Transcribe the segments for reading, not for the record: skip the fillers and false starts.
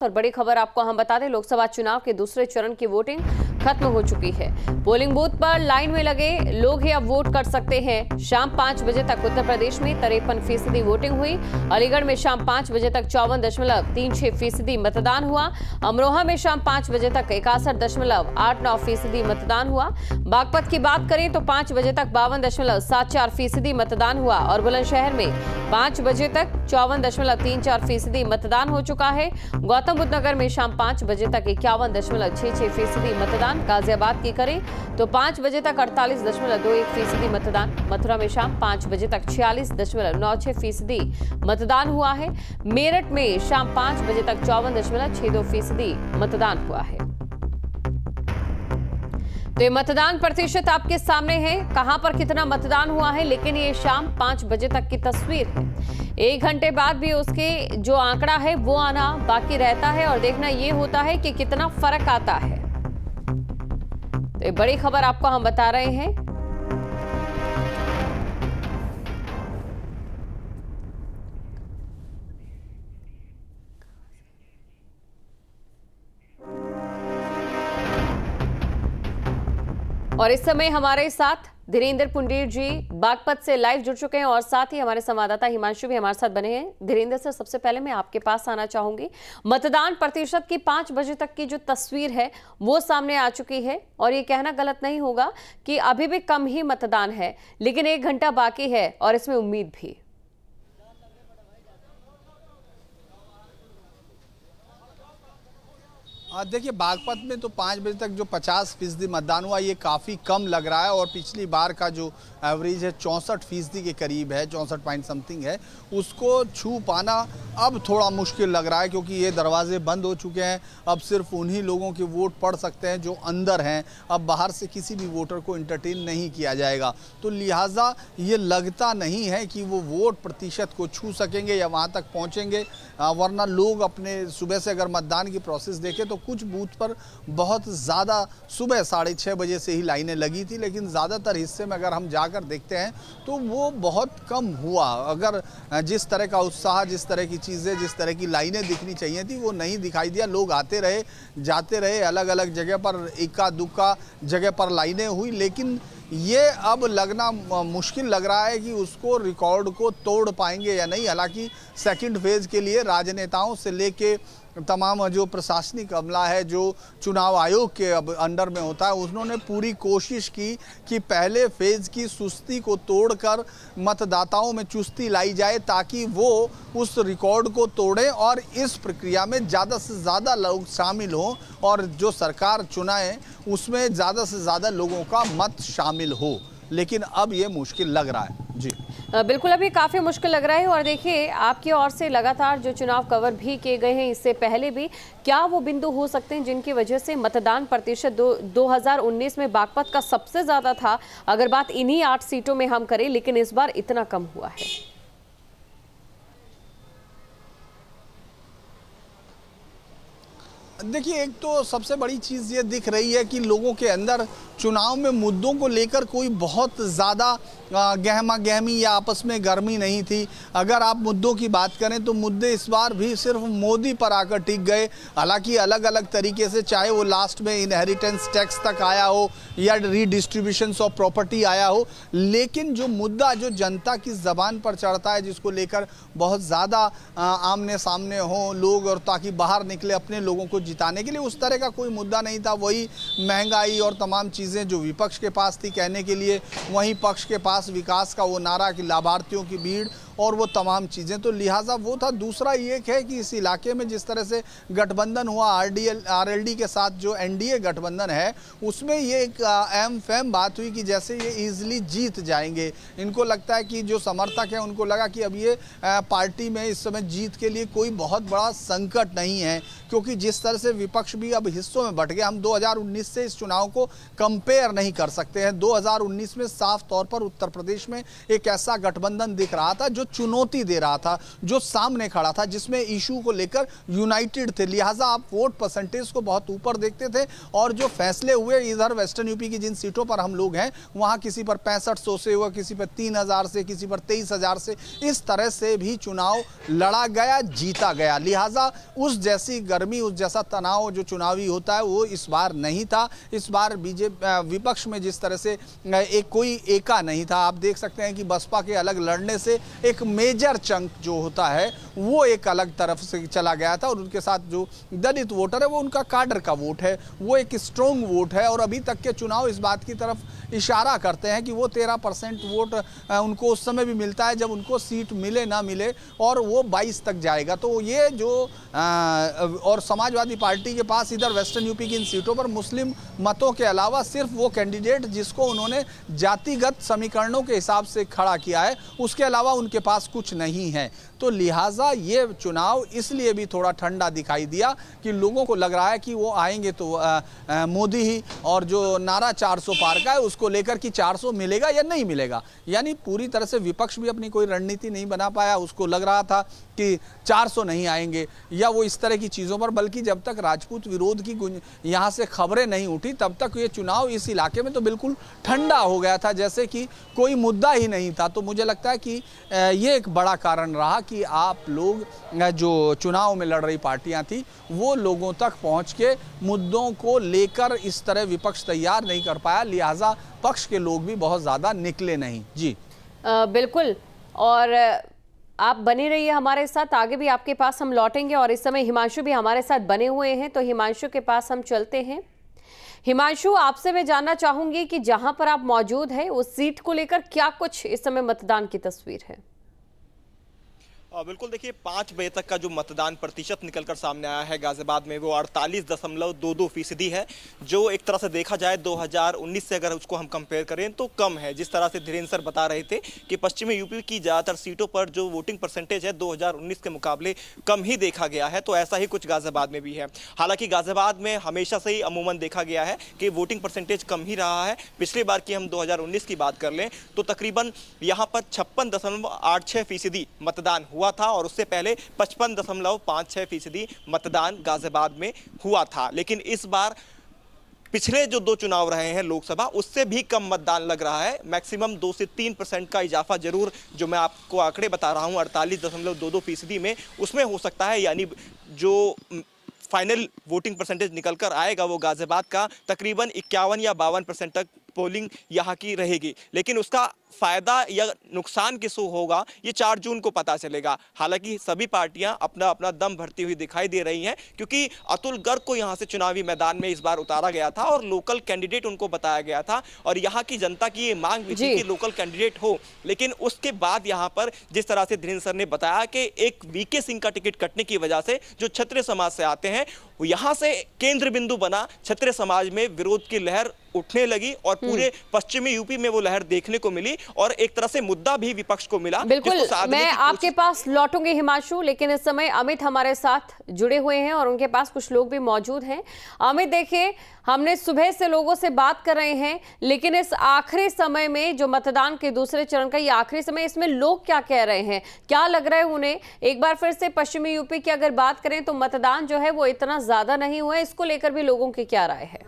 और बड़ी खबर आपको हम बता दें, लोकसभा चुनाव के दूसरे चरण की वोटिंग खत्म हो चुकी है। पोलिंग बूथ पर लाइन में लगे लोग ही अब वोट कर सकते हैं। शाम 5 बजे तक उत्तर प्रदेश में 53% वोटिंग हुई। अलीगढ़ में शाम 5 बजे तक 54.36% मतदान हुआ। अमरोहा में शाम 5 बजे तक 61.89% मतदान हुआ। बागपत की बात करें तो 5 बजे तक 52.74% मतदान हुआ और बुलंदशहर में 5 बजे तक 54.34% मतदान हो चुका है। गौतम बुद्ध नगर में शाम 5 बजे तक 51.66% मतदान। गाजियाबाद की करें तो 5 बजे तक 48.21% मतदान। मथुरा में शाम 5 बजे तक 46.96% मतदान हुआ है। मेरठ में शाम 5 बजे तक 54.62% मतदान हुआ है। तो ये मतदान प्रतिशत आपके सामने है, कहां पर कितना मतदान हुआ है, लेकिन ये शाम 5 बजे तक की तस्वीर है। 1 घंटे बाद भी उसके जो आंकड़ा है वो आना बाकी रहता है और देखना ये होता है कि कितना फर्क आता है। तो ये बड़ी खबर आपको हम बता रहे हैं। और इस समय हमारे साथ धीरेन्द्र पुंडीर जी बागपत से लाइव जुड़ चुके हैं और साथ ही हमारे संवाददाता हिमांशु भी हमारे साथ बने हैं। धीरेन्द्र सर, सबसे पहले मैं आपके पास आना चाहूंगी। मतदान प्रतिशत की 5 बजे तक की जो तस्वीर है वो सामने आ चुकी है और ये कहना गलत नहीं होगा कि अभी भी कम ही मतदान है, लेकिन 1 घंटा बाकी है और इसमें उम्मीद भी। देखिए, बागपत में तो 5 बजे तक जो 50% मतदान हुआ ये काफ़ी कम लग रहा है और पिछली बार का जो एवरेज है 64% के करीब है, 64 पॉइंट समथिंग है, उसको छू पाना अब थोड़ा मुश्किल लग रहा है क्योंकि ये दरवाजे बंद हो चुके हैं। अब सिर्फ उन्हीं लोगों के वोट पड़ सकते हैं जो अंदर हैं। अब बाहर से किसी भी वोटर को इंटरटेन नहीं किया जाएगा, तो लिहाजा ये लगता नहीं है कि वो वोट प्रतिशत को छू सकेंगे या वहाँ तक पहुँचेंगे। वरना लोग अपने सुबह से अगर मतदान की प्रोसेस देखें तो कुछ बूथ पर बहुत ज़्यादा सुबह 6:30 बजे से ही लाइनें लगी थी, लेकिन ज़्यादातर हिस्से में अगर हम जाकर देखते हैं तो वो बहुत कम हुआ। अगर जिस तरह का उत्साह, जिस तरह की चीज़ें, जिस तरह की लाइनें दिखनी चाहिए थी वो नहीं दिखाई दिया। लोग आते रहे, जाते रहे, अलग अलग जगह पर इक्का दुक्का जगह पर लाइनें हुई, लेकिन ये अब लगना मुश्किल लग रहा है कि उसको रिकॉर्ड को तोड़ पाएंगे या नहीं। हालांकि सेकंड फेज़ के लिए राजनेताओं से लेके तमाम जो प्रशासनिक अमला है, जो चुनाव आयोग के अब अंडर में होता है, उन्होंने पूरी कोशिश की कि पहले फेज़ की सुस्ती को तोड़कर मतदाताओं में चुस्ती लाई जाए ताकि वो उस रिकॉर्ड को तोड़ें और इस प्रक्रिया में ज़्यादा से ज़्यादा लोग शामिल हों और जो सरकार चुनाएं उसमें ज़्यादा से ज़्यादा लोगों का मत शामिल हो। लेकिन अब ये मुश्किल लग रहा है। जी बिल्कुल, अभी काफ़ी मुश्किल लग रहा है। और देखिए, आपकी ओर से लगातार जो चुनाव कवर भी किए गए हैं इससे पहले भी, क्या वो बिंदु हो सकते हैं जिनकी वजह से मतदान प्रतिशत 2019 में बागपत का सबसे ज़्यादा था, अगर बात इन्हीं 8 सीटों में हम करें, लेकिन इस बार इतना कम हुआ है? देखिए, एक तो सबसे बड़ी चीज़ ये दिख रही है कि लोगों के अंदर चुनाव में मुद्दों को लेकर कोई बहुत ज़्यादा गहमा गहमी या आपस में गर्मी नहीं थी। अगर आप मुद्दों की बात करें तो मुद्दे इस बार भी सिर्फ मोदी पर आकर टिक गए। हालांकि अलग अलग तरीके से, चाहे वो लास्ट में इनहेरिटेंस टैक्स तक आया हो या रीडिस्ट्रीब्यूशन ऑफ प्रॉपर्टी आया हो, लेकिन जो मुद्दा जो जनता की ज़बान पर चढ़ता है, जिसको लेकर बहुत ज़्यादा आमने सामने हो लोग और ताकि बाहर निकले अपने लोगों को जिताने के लिए, उस तरह का कोई मुद्दा नहीं था। वही महंगाई और तमाम चीज़ें जो विपक्ष के पास थी कहने के लिए, वहीं पक्ष के पास विकास का वो नारा कि लाभार्थियों की भीड़ और वो तमाम चीज़ें, तो लिहाजा वो था। दूसरा ये है कि इस इलाके में जिस तरह से गठबंधन हुआ आरएलडी के साथ, जो एनडीए गठबंधन है, उसमें ये एक एम फैम बात हुई कि जैसे ये इजीली जीत जाएंगे। इनको लगता है कि जो समर्थक हैं उनको लगा कि अब ये पार्टी में इस समय जीत के लिए कोई बहुत बड़ा संकट नहीं है, क्योंकि जिस तरह से विपक्ष भी अब हिस्सों में बट गया। हम 2019 से इस चुनाव को कंपेयर नहीं कर सकते हैं। 2019 में साफ तौर पर उत्तर प्रदेश में एक ऐसा गठबंधन दिख रहा था जो चुनौती दे रहा था, जो सामने खड़ा था, जिसमें इशू को लेकर यूनाइटेड थे। लिहाजा आप वोट परसेंटेज को बहुत ऊपर देखते थे और जो फैसले हुए इधर वेस्टर्न यूपी की जिन सीटों पर हम लोग हैं वहां किसी पर 6500 से हुआ, किसी पर 3000 से, किसी पर 23000 से, इस तरह से भी चुनाव लड़ा गया, जीता गया। लिहाजा उस जैसी गर्मी, उस जैसा तनाव जो चुनावी होता है वो इस बार नहीं था। इस बार बीजेपी विपक्ष में जिस तरह से एक कोई एका नहीं था। आप देख सकते हैं कि बसपा के अलग लड़ने से एक मेजर चंक जो होता है वो एक अलग तरफ से चला गया था और उनके साथ जो दलित वोटर है वो उनका काडर का वोट है, वो एक स्ट्रॉन्ग वोट है। और अभी तक के चुनाव इस बात की तरफ इशारा करते हैं कि वो 13% वोट उनको उस समय भी मिलता है जब उनको सीट मिले ना मिले, और वो 22 तक जाएगा। तो ये जो और समाजवादी पार्टी के पास इधर वेस्टर्न यूपी की इन सीटों पर मुस्लिम मतों के अलावा सिर्फ वो कैंडिडेट जिसको उन्होंने जातिगत समीकरणों के हिसाब से खड़ा किया है, उसके अलावा उनके पास कुछ नहीं है। तो लिहाजा ये चुनाव इसलिए भी थोड़ा ठंडा दिखाई दिया कि लोगों को लग रहा है कि वो आएंगे तो मोदी ही, और जो नारा 400 पार का है उसको लेकर कि 400 मिलेगा या नहीं मिलेगा, यानी पूरी तरह से विपक्ष भी अपनी कोई रणनीति नहीं बना पाया। उसको लग रहा था कि 400 नहीं आएंगे या वो इस तरह की चीज़ों पर, बल्कि जब तक राजपूत विरोध की यहाँ से खबरें नहीं उठी तब तक ये चुनाव इस इलाके में तो बिल्कुल ठंडा हो गया था, जैसे कि कोई मुद्दा ही नहीं था। तो मुझे लगता है कि ये एक बड़ा कारण रहा कि आप लोग जो चुनाव में लड़ रही पार्टियां थी वो लोगों तक पहुंच के मुद्दों को लेकर इस तरह विपक्ष तैयार नहीं कर पाया, लिहाजा पक्ष के लोग भी बहुत ज़्यादा निकले नहीं। जी बिल्कुल, और आप बने रहिए हमारे साथ, आगे भी आपके पास हम लौटेंगे। और इस समय हिमांशु भी हमारे साथ बने हुए हैं, तो हिमांशु के पास हम चलते हैं। हिमांशु, आपसे मैं जानना चाहूंगी कि जहां पर आप मौजूद हैं उस सीट को लेकर क्या कुछ इस समय मतदान की तस्वीर है? बिल्कुल, देखिए 5 बजे तक का जो मतदान प्रतिशत निकलकर सामने आया है गाजियाबाद में वो 48.22% है, जो एक तरह से देखा जाए 2019 से अगर उसको हम कंपेयर करें तो कम है। जिस तरह से धीरेन्द्र सर बता रहे थे कि पश्चिमी यूपी की ज़्यादातर सीटों पर जो वोटिंग परसेंटेज है 2019 के मुकाबले कम ही देखा गया है, तो ऐसा ही कुछ गाजियाबाद में भी है। हालांकि गाजियाबाद में हमेशा से ही अमूमन देखा गया है कि वोटिंग परसेंटेज कम ही रहा है। पिछली बार की हम 2019 की बात कर लें तो तकरीबन यहाँ पर 56.86% मतदान हुआ था और उससे पहले 55.56% मतदान गाजियाबाद में हुआ था। लेकिन इस बार पिछले जो 2 चुनाव रहे हैं लोकसभा, उससे भी कम मतदान लग रहा है। मैक्सिमम 2 से 3% का इजाफा जरूर, जो मैं आपको आंकड़े बता रहा हूं 48.22% में, उसमें हो सकता है। यानी जो फाइनल वोटिंग परसेंटेज निकलकर आएगा वो गाजियाबाद का तकरीबन 51 या 52% तक पोलिंग यहाँ की रहेगी। लेकिन उसका फायदा या नुकसान किसको होगा ये 4 जून को पता चलेगा। हालांकि सभी पार्टियां अपना अपना दम भरती हुई दिखाई दे रही हैं, क्योंकि अतुल गर्ग को यहां से चुनावी मैदान में इस बार उतारा गया था और लोकल कैंडिडेट उनको बताया गया था और यहां की जनता की ये मांग भी थी कि लोकल कैंडिडेट हो। लेकिन उसके बाद यहां पर जिस तरह से धीरेन्द्र सर ने बताया कि एक वीके सिंह का टिकट कटने की वजह से जो क्षत्रिय समाज से आते हैं यहां से केंद्र बिंदु बना, क्षत्रिय समाज में विरोध की लहर उठने लगी और पूरे पश्चिमी यूपी में वो लहर देखने को मिली और एक तरह से मुद्दा भी विपक्ष को मिला। बिल्कुल, मैं आपके पास लौटूंगी हिमांशु, लेकिन इस समय अमित हमारे साथ जुड़े हुए हैं और उनके पास कुछ लोग भी मौजूद हैं। अमित, देखिए हमने सुबह से लोगों से बात कर रहे हैं, लेकिन इस आखिरी समय में जो मतदान के दूसरे चरण का ये आखिरी समय, इसमें लोग क्या कह रहे हैं, क्या लग रहा है उन्हें? एक बार फिर से पश्चिमी यूपी की अगर बात करें तो मतदान जो है वो इतना ज्यादा नहीं हुआ है, इसको लेकर भी लोगों की क्या राय है?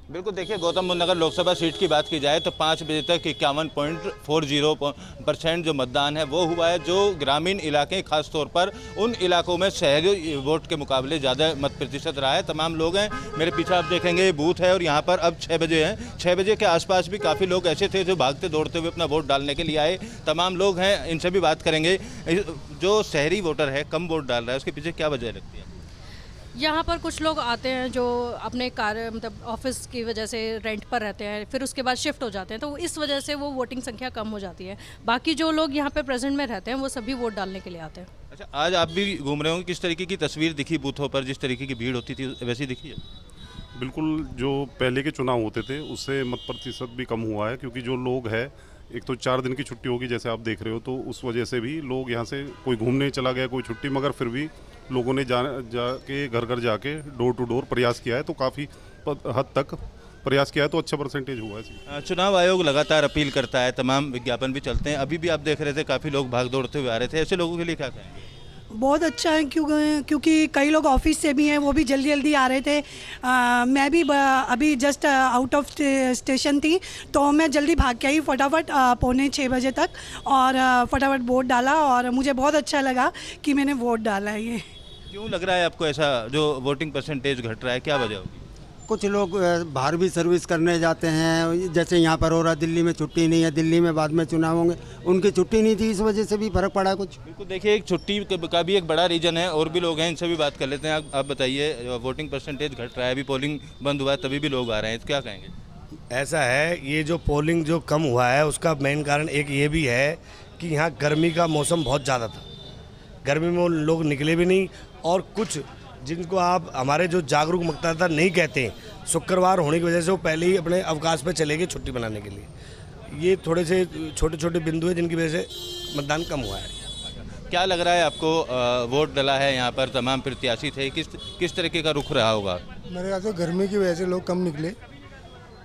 बिल्कुल, देखिए गौतम बुद्ध नगर लोकसभा सीट की बात की जाए तो 5 बजे तक 51.40% जो मतदान है वो हुआ है। जो ग्रामीण इलाके, खास तौर पर उन इलाकों में शहरी वोट के मुकाबले ज़्यादा मत प्रतिशत रहा है। तमाम लोग हैं, मेरे पीछे आप देखेंगे बूथ है और यहाँ पर अब 6 बजे हैं। 6 बजे के आसपास भी काफ़ी लोग ऐसे थे जो भागते दौड़ते हुए अपना वोट डालने के लिए आए। तमाम लोग हैं, इनसे भी बात करेंगे। जो शहरी वोटर है, कम वोट डाल रहा है, उसके पीछे क्या वजह लगती है? यहाँ पर कुछ लोग आते हैं जो अपने कार्य मतलब ऑफिस की वजह से रेंट पर रहते हैं, फिर उसके बाद शिफ्ट हो जाते हैं, तो इस वजह से वो वोटिंग संख्या कम हो जाती है। बाकी जो लोग यहाँ पे प्रेजेंट में रहते हैं वो सभी वोट डालने के लिए आते हैं। अच्छा, आज आप भी घूम रहे होंगे, किस तरीके की तस्वीर दिखी बूथों पर? जिस तरीके की भीड़ होती थी वैसी दिखी है? बिल्कुल, जो पहले के चुनाव होते थे उससे मत प्रतिशत भी कम हुआ है, क्योंकि जो लोग हैं, एक तो 4 दिन की छुट्टी होगी जैसे आप देख रहे हो, तो उस वजह से भी लोग यहाँ से कोई घूमने चला गया, कोई छुट्टी, मगर फिर भी लोगों ने जाके घर घर जाके डोर टू डोर प्रयास किया है, तो काफ़ी हद तक प्रयास किया है तो अच्छा परसेंटेज हुआ है। चुनाव आयोग लगातार अपील करता है, तमाम विज्ञापन भी चलते हैं। अभी भी आप देख रहे थे काफ़ी लोग भाग दौड़ते हुए आ रहे थे, ऐसे लोगों के लिए क्या कहेंगे? बहुत अच्छा है क्योंकि कई लोग ऑफिस से भी हैं, वो भी जल्दी जल्दी आ रहे थे। मैं भी अभी जस्ट आउट ऑफ स्टेशन थी, तो मैं जल्दी भाग के आई फटाफट 5:45 बजे तक, और फटाफट वोट डाला, और मुझे बहुत अच्छा लगा कि मैंने वोट डाला है। ये क्यों लग रहा है आपको ऐसा जो वोटिंग परसेंटेज घट रहा है, क्या वजह होगी? कुछ लोग बाहर भी सर्विस करने जाते हैं, जैसे यहाँ पर हो रहा, दिल्ली में छुट्टी नहीं है, दिल्ली में बाद में चुनाव होंगे, उनकी छुट्टी नहीं थी, इस वजह से भी फर्क पड़ा कुछ। बिल्कुल, देखिए एक छुट्टी का भी एक बड़ा रीजन है, और भी लोग हैं, इनसे भी बात कर लेते हैं। आप बताइए, वोटिंग परसेंटेज घट रहा है, अभी पोलिंग बंद हुआ है तभी भी लोग आ रहे हैं, तो क्या कहेंगे? ऐसा है, ये जो पोलिंग जो कम हुआ है उसका मेन कारण एक ये भी है कि यहाँ गर्मी का मौसम बहुत ज़्यादा था, गर्मी में लोग निकले भी नहीं, और कुछ जिनको आप हमारे जो जागरूक मतदाता नहीं कहते, शुक्रवार होने की वजह से वो पहले ही अपने अवकाश पे चले गए छुट्टी मनाने के लिए। ये थोड़े से छोटे छोटे बिंदु हैं जिनकी वजह से मतदान कम हुआ है। क्या लग रहा है आपको, वोट डला है यहाँ पर, तमाम प्रत्याशी थे, किस तरीके का रुख रहा होगा? मेरे ख्याल से गर्मी की वजह से लोग कम निकले,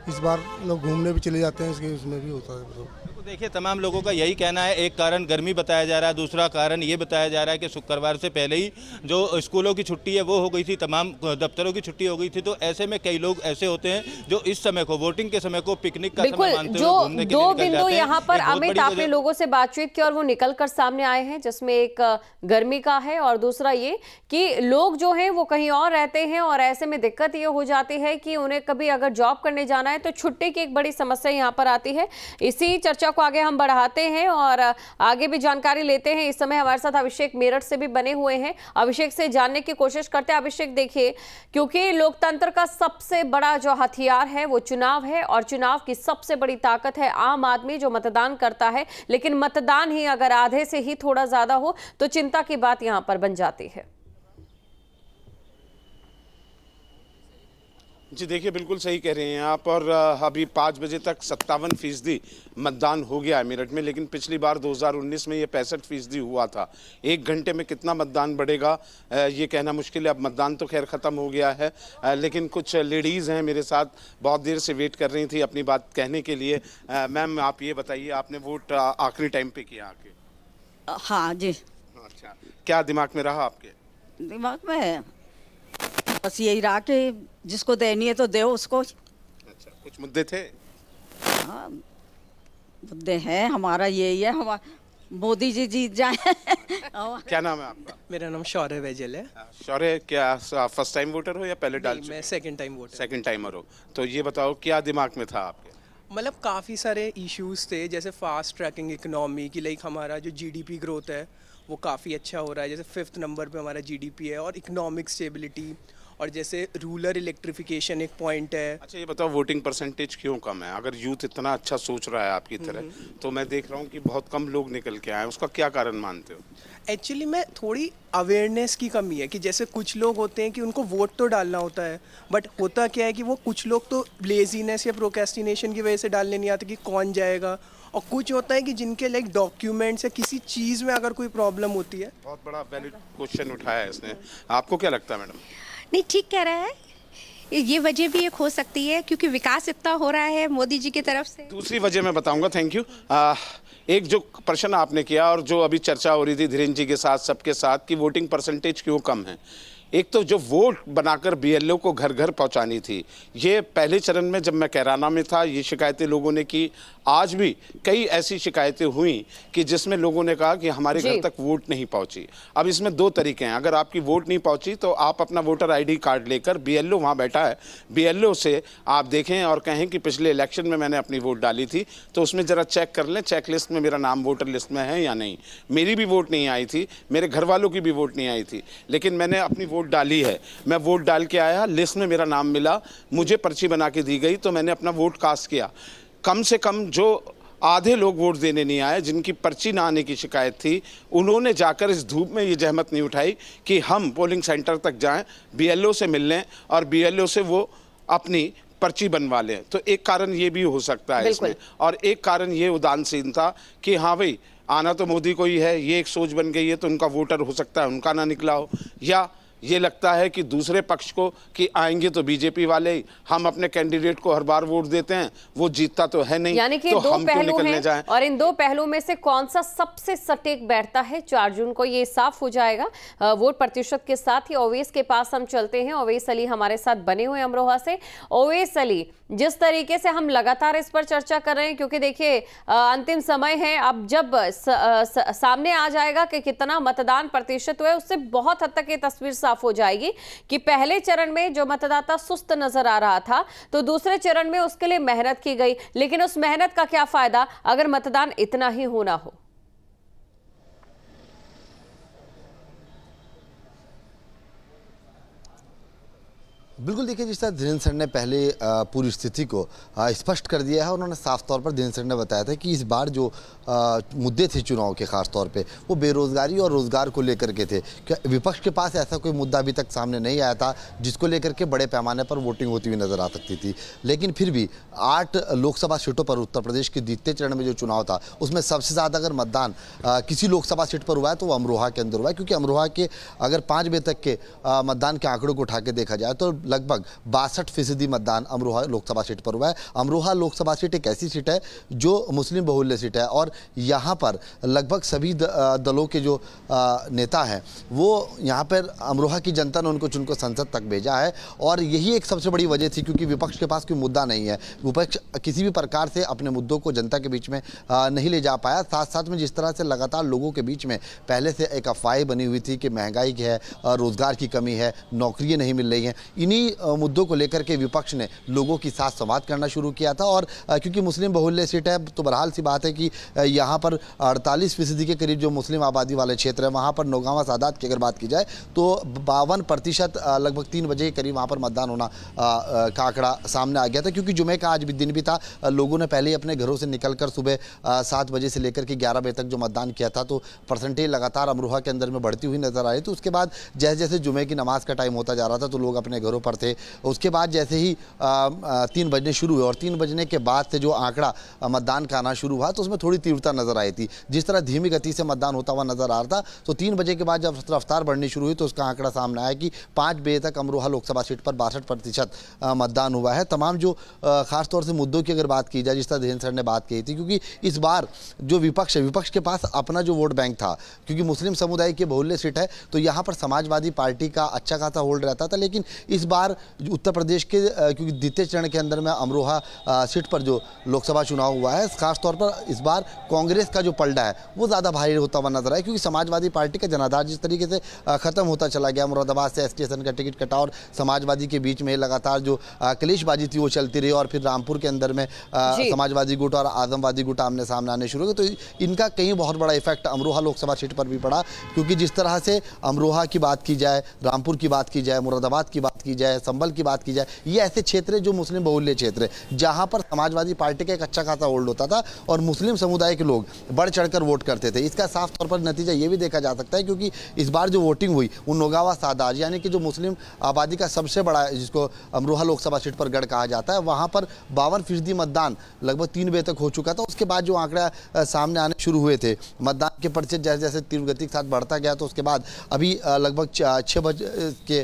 इस बार लोग घूमने भी चले जाते हैं, इसके उसमें भी होता है। देखिए, तमाम लोगों का यही कहना है, एक कारण गर्मी बताया जा रहा है, दूसरा कारण ये बताया जा रहा है कि शुक्रवार से पहले ही जो स्कूलों की छुट्टी है वो हो गई थी, तमाम दफ्तरों की छुट्टी हो गई थी, तो ऐसे में कई लोग ऐसे होते हैं जो इस समय को, वोटिंग के समय को पिकनिक का समय मानते हुए घूमने के लिए निकल जाते हैं। दो बिंदु यहाँ पर अमित, आपने लोगों से बातचीत की और वो निकल कर सामने आए हैं, जिसमें एक गर्मी का है और दूसरा ये कि लोग जो हैं वो कहीं और रहते हैं, और ऐसे में दिक्कत ये हो जाती है कि उन्हें कभी अगर जॉब करने जाना है तो छुट्टी की एक बड़ी समस्या यहाँ पर आती है। इसी चर्चा को आगे हम बढ़ाते हैं और आगे भी जानकारी लेते हैं। इस समय हमारे साथ अभिषेक मेरठ से भी बने हुए हैं, अभिषेक से जानने की कोशिश करते हैं। अभिषेक, देखिए, क्योंकि लोकतंत्र का सबसे बड़ा जो हथियार है वो चुनाव है, और चुनाव की सबसे बड़ी ताकत है आम आदमी जो मतदान करता है, लेकिन मतदान ही अगर आधे से ही थोड़ा ज्यादा हो तो चिंता की बात यहां पर बन जाती है। जी देखिए, बिल्कुल सही कह रहे हैं आप, और अभी 5 बजे तक 57% मतदान हो गया है मेरठ में, लेकिन पिछली बार 2019 में ये 65% हुआ था। 1 घंटे में कितना मतदान बढ़ेगा ये कहना मुश्किल है। अब मतदान तो खैर ख़त्म हो गया है, लेकिन कुछ लेडीज़ हैं मेरे साथ, बहुत देर से वेट कर रही थी अपनी बात कहने के लिए। मैम, आप ये बताइए, आपने वोट आखिरी टाइम पे किया आके? हाँ जी। अच्छा, क्या दिमाग में रहा आपके? दिमाग में बस यही रहा कि जिसको देनी है तो दे उसको। अच्छा, कुछ मुद्दे थे? हाँ, मुद्दे हैं, हमारा यही है, हमारा मोदी जी जीत जाए। क्या नाम है आपका? मेरा नाम शौर्य वैजल है। शौर्य, क्या फर्स्ट टाइम वोटर हो या पहले डाल चुके? मैं second time voter. Second timer हो, तो ये बताओ क्या दिमाग में था आपके? मतलब काफ़ी सारे इश्यूज थे, जैसे फास्ट ट्रैकिंग इकोनॉमी की, लाइक हमारा जो जीडीपी ग्रोथ है वो काफ़ी अच्छा हो रहा है, जैसे 5th नंबर पे हमारा जीडीपी है, और इकोनॉमिक स्टेबिलिटी, और जैसे रूरल इलेक्ट्रिफिकेशन एक पॉइंट है। अच्छा, ये बताओ वोटिंग परसेंटेज क्यों कम है? अगर यूथ इतना अच्छा सोच रहा है आपकी तरह, तो मैं देख रहा हूँ कि बहुत कम लोग निकल के आए, उसका क्या कारण मानते हो? एक्चुअली में थोड़ी अवेयरनेस की कमी है, कि जैसे कुछ लोग होते हैं कि उनको वोट तो डालना होता है, बट होता क्या है कि वो कुछ लोग तो लेजीनेस या प्रोक्रेस्टिनेशन की वजह से डालने नहीं आते कि कौन जाएगा, और कुछ होता है कि जिनके लाइक डॉक्यूमेंट्स या किसी चीज़ में अगर कोई प्रॉब्लम होती है। बहुत बड़ा वैलिड क्वेश्चन उठाया है इसने, आपको क्या लगता है मैडम? नहीं, ठीक कह रहा है, ये वजह भी एक हो सकती है क्योंकि विकास इतना हो रहा है मोदी जी की तरफ से। दूसरी वजह मैं बताऊंगा, थैंक यू। एक जो प्रश्न आपने किया और जो अभी चर्चा हो रही थी धीरेन्द्र जी के साथ, सबके साथ, कि वोटिंग परसेंटेज क्यों कम है। एक तो जो वोट बनाकर बीएलओ को घर घर पहुंचानी थी, ये पहले चरण में जब मैं कैराना में था ये शिकायतें लोगों ने की। आज भी कई ऐसी शिकायतें हुई कि जिसमें लोगों ने कहा कि हमारे घर तक वोट नहीं पहुंची। अब इसमें 2 तरीके हैं, अगर आपकी वोट नहीं पहुंची तो आप अपना वोटर आईडी कार्ड लेकर, बीएलओ वहां बैठा है, बीएलओ से आप देखें और कहें कि पिछले इलेक्शन में मैंने अपनी वोट डाली थी, तो उसमें ज़रा चेक कर लें चेक लिस्ट में मेरा नाम वोटर लिस्ट में है या नहीं। मेरी भी वोट नहीं आई थी, मेरे घर वालों की भी वोट नहीं आई थी, लेकिन मैंने अपनी वोट डाली है। मैं वोट डाल के आया, लिस्ट में मेरा नाम मिला, मुझे पर्ची बना के दी गई, तो मैंने अपना वोट कास्ट किया। कम से कम जो आधे लोग वोट देने नहीं आए, जिनकी पर्ची ना आने की शिकायत थी, उन्होंने जाकर इस धूप में ये जहमत नहीं उठाई कि हम पोलिंग सेंटर तक जाएं, बीएलओ से मिल लें और बीएलओ से वो अपनी पर्ची बनवा लें। तो एक कारण ये भी हो सकता है इसमें, और एक कारण ये उदासीनता कि हाँ भाई आना तो मोदी को ही है, ये एक सोच बन गई है, तो उनका वोटर हो सकता है उनका ना निकला हो, या ये लगता है कि दूसरे पक्ष को कि आएंगे तो बीजेपी वाले ही, हम अपने कैंडिडेट को हर बार वोट देते हैं, वो जीतता तो है नहीं, यानी कि तो दो हम क्यों पहलू निकलने हैं जाएं? और इन दो पहलुओं में से कौन सा सबसे सटीक बैठता है 4 जून को ये साफ हो जाएगा। वोट प्रतिशत के साथ ही ओवैस के पास हम चलते हैं। ओवैस अली हमारे साथ बने हुए अमरोहा से। ओवैस अली, जिस तरीके से हम लगातार इस पर चर्चा कर रहे हैं, क्योंकि देखिए अंतिम समय है, अब जब सामने आ जाएगा कि कितना मतदान प्रतिशत हुआ है, उससे बहुत हद तक ये तस्वीर साफ हो जाएगी कि पहले चरण में जो मतदाता सुस्त नजर आ रहा था, तो दूसरे चरण में उसके लिए मेहनत की गई, लेकिन उस मेहनत का क्या फायदा अगर मतदान इतना ही होना हो। बिल्कुल, देखिए जिस तरह धीरेन्द्र सर ने पहले पूरी स्थिति को स्पष्ट कर दिया है। उन्होंने साफ तौर पर धीरेन्द्र सर ने बताया था कि इस बार जो मुद्दे थे चुनाव के, खास तौर पे वो बेरोजगारी और रोजगार को लेकर के थे। क्या विपक्ष के पास ऐसा कोई मुद्दा अभी तक सामने नहीं आया था जिसको लेकर के बड़े पैमाने पर वोटिंग होती हुई नजर आ सकती थी। लेकिन फिर भी 8 लोकसभा सीटों पर उत्तर प्रदेश के द्वितीय चरण में जो चुनाव था, उसमें सबसे ज़्यादा अगर मतदान किसी लोकसभा सीट पर हुआ है तो वो अमरोहा के अंदर हुआ है। क्योंकि अमरोहा के अगर 5 बजे तक के मतदान के आंकड़ों को उठा के देखा जाए तो लगभग 62% मतदान अमरोहा लोकसभा सीट पर हुआ है। अमरोहा लोकसभा सीट एक ऐसी सीट है जो मुस्लिम बहुल्य सीट है और यहाँ पर लगभग सभी दलों के जो नेता हैं वो यहाँ पर अमरोहा की जनता ने उनको चुनकर संसद तक भेजा है। और यही एक सबसे बड़ी वजह थी, क्योंकि विपक्ष के पास कोई मुद्दा नहीं है। विपक्ष किसी भी प्रकार से अपने मुद्दों को जनता के बीच में नहीं ले जा पाया। साथ साथ में जिस तरह से लगातार लोगों के बीच में पहले से एक अफवाह बनी हुई थी कि महंगाई की है, रोजगार की कमी है, नौकरियाँ नहीं मिल रही हैं, इन्हीं मुद्दों को लेकर के विपक्ष ने लोगों की साथ संवाद करना शुरू किया था। और क्योंकि मुस्लिम बहुल्य सीट है तो बहरहाल सी बात है कि यहाँ पर 48% के करीब जो मुस्लिम आबादी वाले क्षेत्र है, वहाँ पर नौगांवा सादात की अगर बात की जाए तो 52% लगभग 3 बजे के करीब वहाँ पर मतदान होना का आंकड़ा सामने आ गया था। क्योंकि जुमे का आज भी दिन भी था, लोगों ने पहले ही अपने घरों से निकलकर सुबह 7 बजे से लेकर के 11 बजे तक जो मतदान किया था, तो परसेंटेज लगातार अमरोहा के अंदर में बढ़ती हुई नजर आ रही थी। उसके बाद जैसे जैसे जुमे की नमाज का टाइम होता जा रहा था तो लोग अपने घरों पर थे। उसके बाद जैसे ही 3 बजने शुरू हुए और 3 बजने के बाद से जो आंकड़ा मतदान का आना शुरू हुआ तो उसमें थोड़ी तीव्रता नजर आई थी। जिस तरह धीमी गति से मतदान होता हुआ नजर आ रहा था, तो 3 बजे के बाद जब रफ्तार बढ़नी शुरू हुई तो उसका आंकड़ा सामने आया कि 5 बजे तक अमरोहा लोकसभा सीट पर 62% मतदान हुआ है। तमाम जो खासतौर से मुद्दों की अगर बात की जाए, जिस तरह धीरेन्द्र सर ने बात की थी, क्योंकि इस बार जो विपक्ष है, विपक्ष के पास अपना जो वोट बैंक था, क्योंकि मुस्लिम समुदाय की बहुल्य सीट है तो यहाँ पर समाजवादी पार्टी का अच्छा खासा होल्ड रहता था। लेकिन इस बार उत्तर प्रदेश के क्योंकि द्वितीय चरण के अंदर में अमरोहा सीट पर जो लोकसभा चुनाव हुआ है, खासतौर पर इस बार कांग्रेस का जो पलड़ा है वो ज़्यादा भारी होता हुआ नजर आया। क्योंकि समाजवादी पार्टी का जनाधार जिस तरीके से खत्म होता चला गया, मुरादाबाद से एसटी का टिकट कटा और समाजवादी के बीच में लगातार जो कलेशबाजी थी वो चलती रही और फिर रामपुर के अंदर में समाजवादी गुट और आजमवादी गुट आमने सामने आने शुरू हो गए। तो इनका कहीं बहुत बड़ा इफेक्ट अमरोहा लोकसभा सीट पर भी पड़ा। क्योंकि जिस तरह से अमरोहा की बात की जाए, रामपुर की बात की जाए, मुरादाबाद की बात की जाए, संभल की बात की जाए, ये ऐसे क्षेत्र जो मुस्लिम बहुल्य क्षेत्र है जहां पर समाजवादी पार्टी का एक अच्छा खासा होल्ड होता था और मुस्लिम समुदाय के लोग बढ़ चढ़कर वोट करते थे। इसका साफ तौर पर नतीजा ये भी देखा जा सकता है, क्योंकि इस बार जो वोटिंग हुई वो नौगांवा सादात यानी कि जो मुस्लिम आबादी का सबसे बड़ा, जिसको अमरोहा लोकसभा सीट पर गढ़ कहा जाता है, वहां पर 52% मतदान लगभग 3 बजे तक हो चुका था। उसके बाद जो आंकड़ा सामने आने शुरू हुए थे, मतदान के प्रतिशत जैसे जैसे तीव्र गति के साथ बढ़ता गया, तो उसके बाद अभी लगभग 6 बज के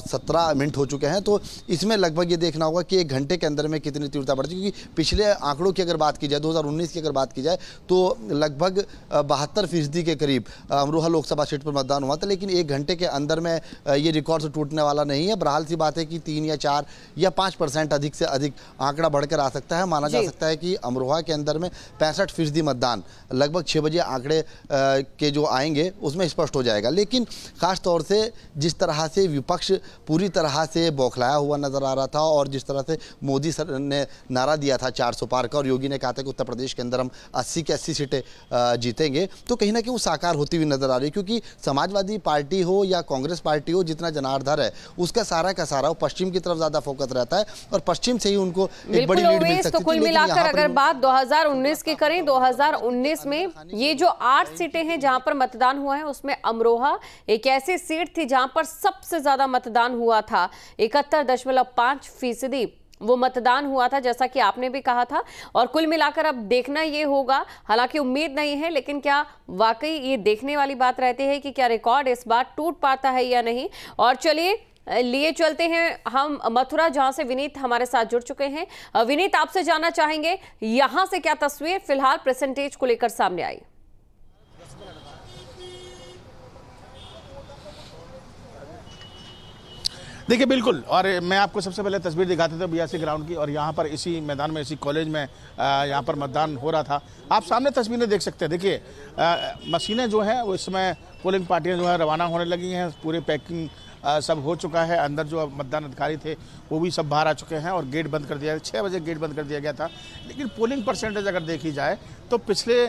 17 मिनट हो चुके हैं। तो इसमें लगभग ये देखना होगा कि 1 घंटे के अंदर में कितनी तीव्रता बढ़ती है। क्योंकि पिछले आंकड़ों की अगर बात की जाए, 2019 की अगर बात की जाए, तो लगभग 72% के करीब अमरोहा लोकसभा सीट पर मतदान हुआ था। लेकिन 1 घंटे के अंदर में ये रिकॉर्ड से टूटने वाला नहीं है। बहरहाल सी बात है कि 3 या 4 या 5% अधिक से अधिक आंकड़ा बढ़कर आ सकता है। माना जा सकता है कि अमरोहा के अंदर में 65% मतदान लगभग 6 बजे आंकड़े के जो आएंगे उसमें स्पष्ट हो जाएगा। लेकिन खास तौर से जिस तरह से विपक्ष पूरी तरह से बौखलाया हुआ नजर आ रहा था और जिस तरह से मोदी सर ने नारा दिया था 400 पार का और योगी ने कहा था कि उत्तर प्रदेश के अंदर हम 80 की 80 सीटें जीतेंगे, तो कहीं ना कहीं वो साकार होती हुई नजर आ रही है। क्योंकि समाजवादी पार्टी हो या कांग्रेस पार्टी हो, जितना जनाधार है उसका सारा का सारा वो पश्चिम की तरफ ज्यादा फोकस रहता है और पश्चिम से ही उनको एक बड़ी लीड मिल सकती है। तो कुल मिलाकर अगर बात 2019 की करें, 2019 में ये जो 8 सीटें हैं जहां पर मतदान हुआ है, उसमें अमरोहा एक ऐसी सीट थी जहां पर सबसे ज्यादा मतदान हुआ था। 71.5% वो मतदान हुआ था, जैसा कि आपने भी कहा था। और कुल मिलाकर अब देखना ये होगा, हालांकि उम्मीद नहीं है, लेकिन क्या वाकई ये देखने वाली बात रहती है कि क्या रिकॉर्ड इस बार टूट पाता है या नहीं। और चलिए लिए चलते हैं हम मथुरा, जहां से विनीत हमारे साथ जुड़ चुके हैं। विनीत, आपसे जानना चाहेंगे यहां से क्या तस्वीर फिलहाल परसेंटेज को लेकर सामने आई? देखिए बिल्कुल, और मैं आपको सबसे पहले तस्वीर दिखाते थे बीआरसी ग्राउंड की, और यहाँ पर इसी मैदान में, इसी कॉलेज में यहाँ पर मतदान हो रहा था। आप सामने तस्वीरें देख सकते हैं। देखिए मशीनें जो हैं वो इस समय पोलिंग पार्टियाँ जो है रवाना होने लगी हैं। पूरे पैकिंग सब हो चुका है। अंदर जो मतदान अधिकारी थे वो भी सब बाहर आ चुके हैं और गेट बंद कर दिया, 6 बजे गेट बंद कर दिया गया था। लेकिन पोलिंग परसेंटेज अगर देखी जाए तो पिछले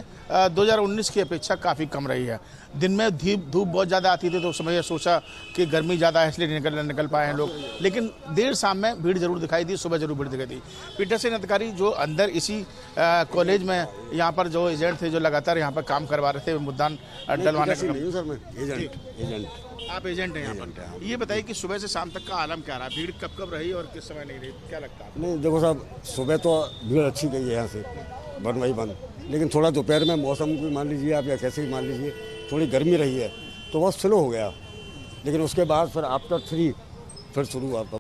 2019 की अपेक्षा काफ़ी कम रही है। दिन में धूप बहुत ज़्यादा आती थी तो उस समय सोचा कि गर्मी ज़्यादा है इसलिए निकल पाए हैं लोग, लेकिन देर शाम में भीड़ जरूर दिखाई दी, सुबह जरूर भीड़ दिखाई दी। पीटरसन अधिकारी जो अंदर इसी कॉलेज में यहाँ पर जो एजेंट थे जो लगातार यहाँ पर काम करवा रहे थे मतदान डलवाने का। आप एजेंट हैं यहाँ पर, ये बताइए कि सुबह से शाम तक का आलम क्या रहा, भीड़ कब रही और किस समय नहीं रही, क्या लगता है? नहीं देखो साहब, सुबह तो भीड़ अच्छी गई है यहाँ से, बंद वही बंद, लेकिन थोड़ा दोपहर में मौसम भी मान लीजिए आप या कैसे भी मान लीजिए थोड़ी गर्मी रही है तो बहुत स्लो हो गया, लेकिन उसके बाद फिर आफ्टर 3 फिर शुरू हुआ।